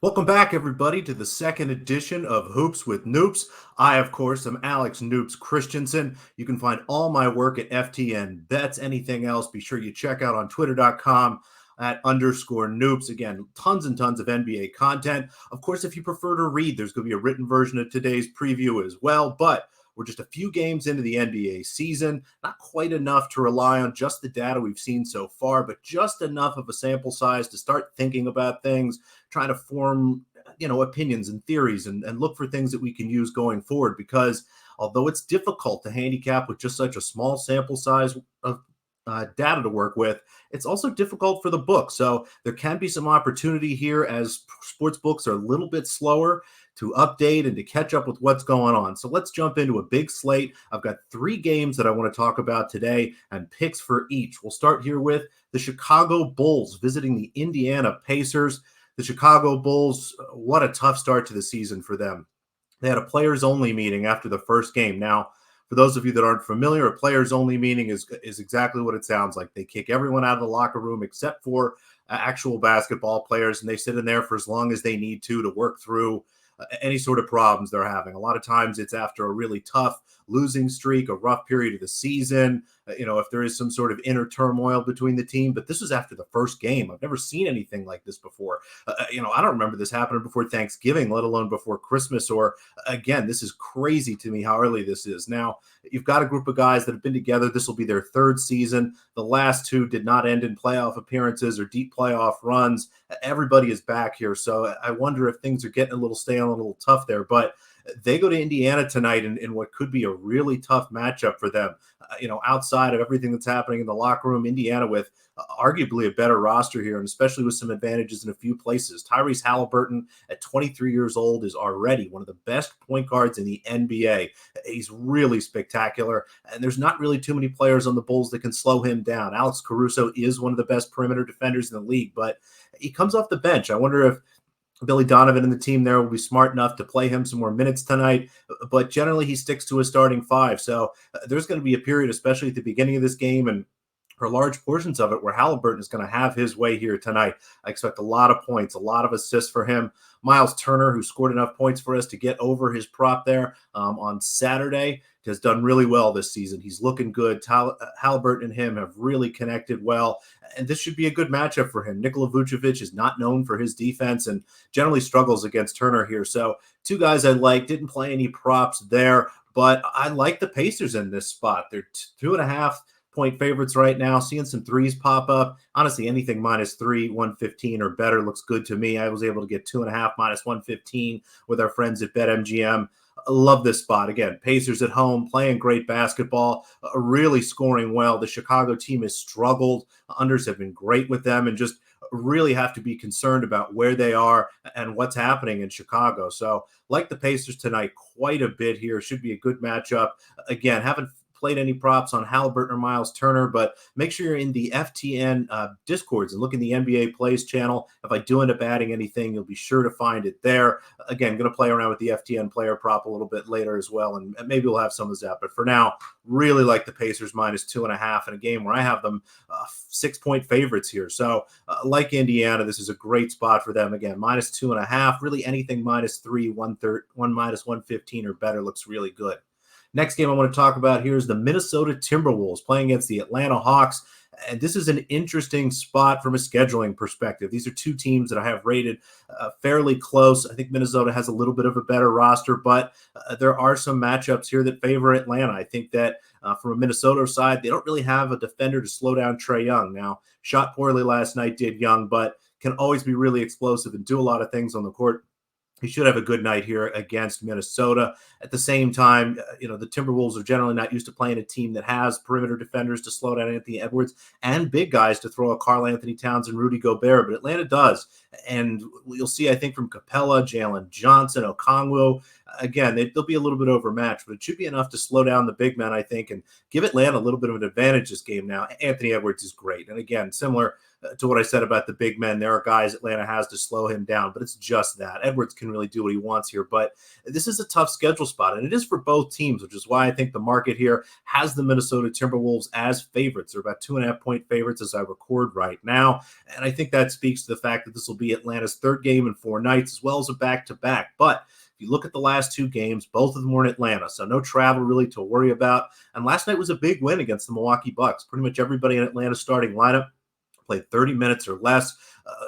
Welcome back, everybody, to the second edition of Hoops with Noops. I, of course, am Alex Noops Christensen. You can find all my work at FTN Bets. Anything else, be sure you check out on twitter.com at _Noops. Again, tons and tons of NBA content. Of course, if you prefer to read, there's going to be a written version of today's preview as well. But we're just a few games into the NBA season, not quite enough to rely on just the data we've seen so far, but just enough of a sample size to start thinking about things, trying to form, opinions and theories and look for things that we can use going forward. Because although it's difficult to handicap with just such a small sample size of data to work with, it's also difficult for the book. So there can be some opportunity here as sports books are a little bit slower to update and to catch up with what's going on. So let's jump into a big slate. I've got 3 games that I want to talk about today and picks for each. We'll start here with the Chicago Bulls visiting the Indiana Pacers. The Chicago Bulls, what a tough start to the season for them. They had a players-only meeting after the first game. Now, for those of you that aren't familiar, a players-only meeting is exactly what it sounds like. They kick everyone out of the locker room except for actual basketball players, and they sit in there for as long as they need to work through any sort of problems they're having. A lot of times it's after a really tough losing streak, a rough period of the season, if there is some sort of inner turmoil between the team. But this was after the first game. I've never seen anything like this before. I don't remember this happening before Thanksgiving, let alone before Christmas. Or again, this is crazy to me how early this is. Now, you've got a group of guys that have been together. This will be their 3rd season. The last 2 did not end in playoff appearances or deep playoff runs. Everybody is back here. So I wonder if things are getting a little stale and a little tough there. But they go to Indiana tonight in what could be a really tough matchup for them. Outside of everything that's happening in the locker room, Indiana with arguably a better roster here, and especially with some advantages in a few places. Tyrese Halliburton at 23 years old is already one of the best point guards in the NBA. He's really spectacular, and there's not really too many players on the Bulls that can slow him down. Alex Caruso is one of the best perimeter defenders in the league, but he comes off the bench. I wonder if Billy Donovan and the team there will be smart enough to play him some more minutes tonight, but generally he sticks to a starting 5. So there's going to be a period, especially at the beginning of this game and for large portions of it, where Halliburton is going to have his way here tonight. I expect a lot of points, a lot of assists for him. Miles Turner, who scored enough points for us to get over his prop there on Saturday, has done really well this season. He's looking good. Halliburton and him have really connected well, and this should be a good matchup for him. Nikola Vucevic is not known for his defense and generally struggles against Turner here. So 2 guys I like. Didn't play any props there, but I like the Pacers in this spot. They're 2.5-point favorites right now, seeing some 3s pop up. Honestly, anything -3, 115 or better looks good to me. I was able to get 2.5 -115 with our friends at BetMGM. I love this spot. Again, Pacers at home, playing great basketball, really scoring well. The Chicago team has struggled. Unders have been great with them, and just really have to be concerned about where they are and what's happening in Chicago. So like the Pacers tonight quite a bit here. Should be a good matchup. Again, haven't played any props on Halliburton or Miles Turner, but make sure you're in the FTN Discords and look in the NBA Plays channel. If I do end up adding anything, you'll be sure to find it there. Again, going to play around with the FTN player prop a little bit later as well, and maybe we'll have some of that. But for now, really like the Pacers -2.5 in a game where I have them 6-point favorites here. So like Indiana, this is a great spot for them. Again, -2.5, really anything -3, 1 -115 or better looks really good. Next game I want to talk about here is the Minnesota Timberwolves playing against the Atlanta Hawks. And this is an interesting spot from a scheduling perspective. These are 2 teams that I have rated fairly close. I think Minnesota has a little bit of a better roster, but there are some matchups here that favor Atlanta. I think that from a Minnesota side, they don't really have a defender to slow down Trae Young. Now, shot poorly last night, did Young, but can always be really explosive and do a lot of things on the court. He should have a good night here against Minnesota. At the same time, the Timberwolves are generally not used to playing a team that has perimeter defenders to slow down Anthony Edwards and big guys to throw a Karl Anthony Towns and Rudy Gobert, but Atlanta does. And you'll see, I think, from Capella, Jalen Johnson, Okongwu, again, they'll be a little bit overmatched, but it should be enough to slow down the big men, I think, and give Atlanta a little bit of an advantage this game now. Anthony Edwards is great. And again, similar to what I said about the big men. There are guys Atlanta has to slow him down, but it's just that. Edwards can really do what he wants here, but this is a tough schedule spot, and it is for both teams, which is why I think the market here has the Minnesota Timberwolves as favorites. They're about 2.5-point favorites as I record right now, and I think that speaks to the fact that this will be Atlanta's third game in 4 nights, as well as a back-to-back. But if you look at the last 2 games, both of them were in Atlanta, so no travel really to worry about. And last night was a big win against the Milwaukee Bucks. Pretty much everybody in Atlanta's starting lineup played 30 minutes or less.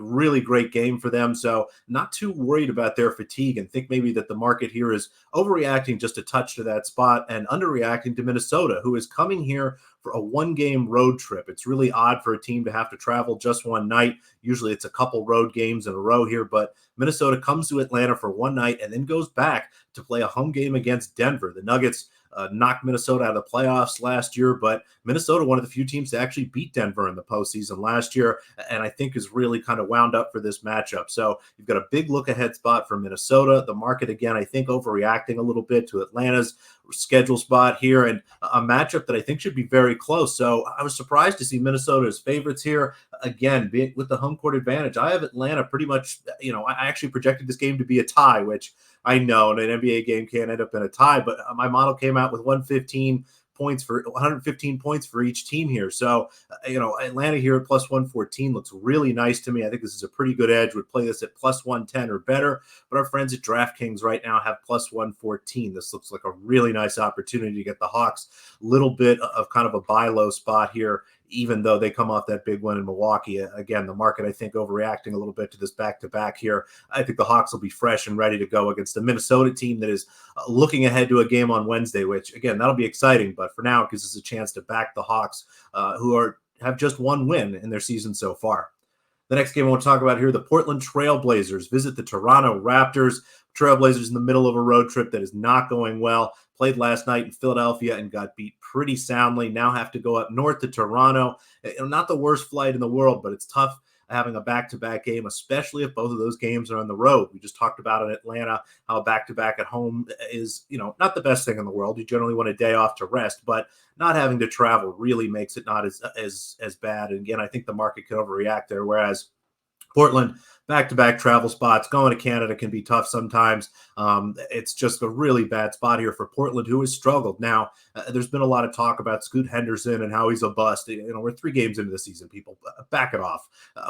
Really great game for them. So not too worried about their fatigue, and think maybe that the market here is overreacting just a touch to that spot and underreacting to Minnesota, who is coming here for a 1-game road trip. It's really odd for a team to have to travel just one night. Usually it's a couple road games in a row here, but Minnesota comes to Atlanta for one night and then goes back to play a home game against Denver. The Nuggets knocked Minnesota out of the playoffs last year, but Minnesota, one of the few teams to actually beat Denver in the postseason last year, and I think is really kind of wound up for this matchup. So you've got a big look-ahead spot for Minnesota. The market, again, I think overreacting a little bit to Atlanta's schedule spot here, and a matchup that I think should be very close. So I was surprised to see Minnesota as favorites here. Again, with the home court advantage, I have Atlanta pretty much, I actually projected this game to be a tie, which I know an NBA game can't end up in a tie, but my model came out with 115 points for each team here. So, Atlanta here at plus 114 looks really nice to me. I think this is a pretty good edge. Would play this at plus 110 or better, but our friends at DraftKings right now have plus 114. This looks like a really nice opportunity to get the Hawks. Little bit of kind of a buy low spot here, even though they come off that big win in Milwaukee. Again, the market, I think, overreacting a little bit to this back-to-back here. I think the Hawks will be fresh and ready to go against the Minnesota team that is looking ahead to a game on Wednesday, which, again, that'll be exciting. But for now, it gives us a chance to back the Hawks, who have just one win in their season so far. The next game I want to talk about here, the Portland Trail Blazers visit the Toronto Raptors. Trailblazers in the middle of a road trip that is not going well. Played last night in Philadelphia and got beat pretty soundly. Now have to go up north to Toronto. Not the worst flight in the world, but it's tough having a back-to-back game, especially if both of those games are on the road. We just talked about in Atlanta how a back-to-back at home is, not the best thing in the world. You generally want a day off to rest, but not having to travel really makes it not as bad. And again, I think the market could overreact there, whereas Portland, back-to-back travel spots, going to Canada can be tough sometimes. It's just a really bad spot here for Portland, who has struggled. Now, there's been a lot of talk about Scoot Henderson and how he's a bust. We're 3 games into the season, people. Back it off.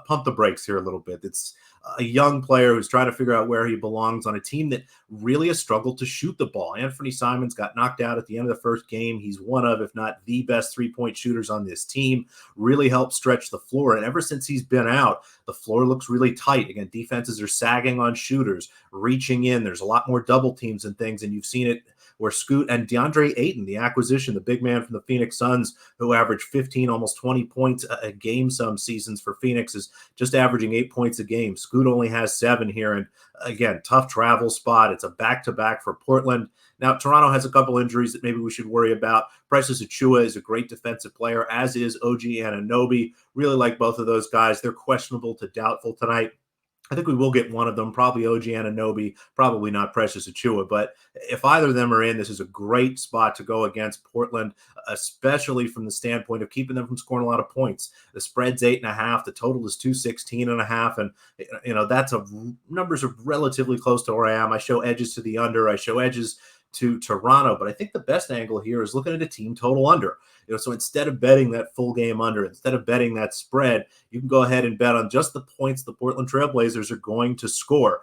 Pump the brakes here a little bit. It's a young player who's trying to figure out where he belongs on a team that really has struggled to shoot the ball. Anthony Simons got knocked out at the end of the first game. He's one of, if not the best three-point shooters on this team. Really helped stretch the floor. And ever since he's been out, the floor looks really tight. Again, defenses are sagging on shooters, reaching in. There's a lot more double teams and things, and you've seen it where Scoot and DeAndre Ayton, the acquisition, the big man from the Phoenix Suns, who averaged 15, almost 20 points a game some seasons for Phoenix, is just averaging 8 points a game. Scoot only has 7 here, and again, tough travel spot. It's a back-to-back for Portland. Now, Toronto has a couple injuries that maybe we should worry about. Precious Achiuwa is a great defensive player, as is OG Anunoby. Really like both of those guys. They're questionable to doubtful tonight. I think we will get one of them, probably OG Anunoby, probably not Precious Achiuwa. But if either of them are in, this is a great spot to go against Portland, especially from the standpoint of keeping them from scoring a lot of points. The spread's 8.5. The total is 216.5. And, that's numbers are relatively close to where I am. I show edges to the under. I show edges to Toronto, but I think the best angle here is looking at a team total under. So instead of betting that full game under, instead of betting that spread, you can go ahead and bet on just the points the Portland Trail Blazers are going to score.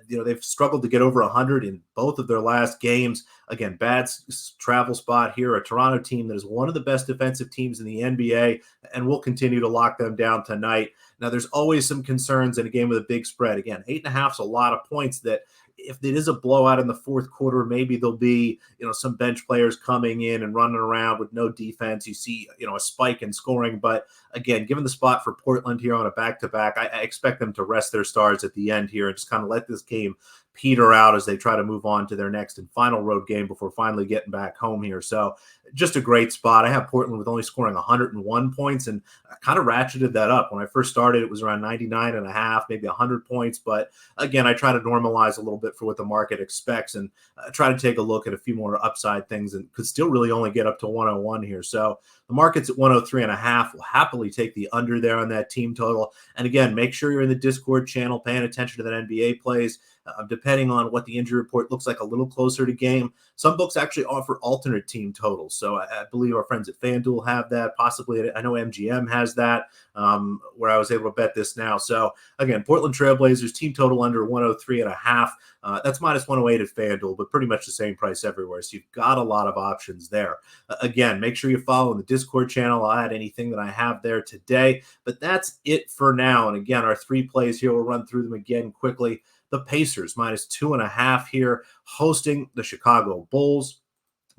They've struggled to get over 100 in both of their last games. Again, bad travel spot here. A Toronto team that is one of the best defensive teams in the NBA, and we'll continue to lock them down tonight. Now, there's always some concerns in a game with a big spread. Again, 8.5 is a lot of points that if it is a blowout in the fourth quarter, maybe there'll be, some bench players coming in and running around with no defense. You see, a spike in scoring. But again, given the spot for Portland here on a back-to-back, I expect them to rest their stars at the end here and just kind of let this game peter out as they try to move on to their next and final road game before finally getting back home here. So just a great spot. I have Portland with only scoring 101 points, and I kind of ratcheted that up. When I first started, it was around 99 and a half, maybe 100 points. But again, I try to normalize a little bit for what the market expects and try to take a look at a few more upside things, and could still really only get up to 101 here. So the market's at 103 and a half. We'll happily take the under there on that team total. And again, make sure you're in the Discord channel, paying attention to that NBA plays. Depending on what the injury report looks like a little closer to game, some books actually offer alternate team totals. So I believe our friends at FanDuel have that. Possibly, I know MGM has that, where I was able to bet this now. So again, Portland Trailblazers team total under 103 and a half. That's minus 108 at FanDuel, but pretty much the same price everywhere. So you've got a lot of options there. Again, make sure you follow the Discord channel. I'll add anything that I have there today. But that's it for now. And again, our 3 plays here, we'll run through them again quickly. The Pacers minus 2.5 here, hosting the Chicago Bulls.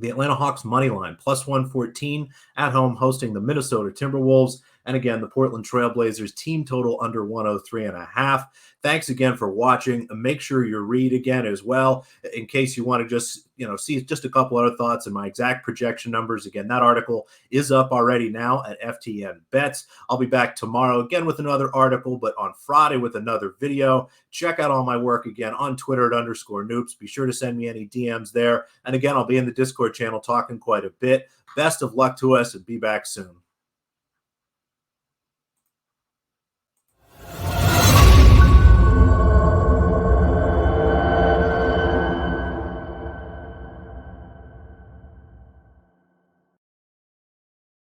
The Atlanta Hawks money line plus 114 at home, hosting the Minnesota Timberwolves. And again, the Portland Trailblazers team total under 103 and a half. Thanks again for watching. Make sure you read again as well, in case you want to just, see just a couple other thoughts and my exact projection numbers. Again, that article is up already now at FTN Bets. I'll be back tomorrow again with another article, but on Friday with another video. Check out all my work again on Twitter at _Noops. Be sure to send me any DMs there. And again, I'll be in the Discord channel talking quite a bit. Best of luck to us, and be back soon.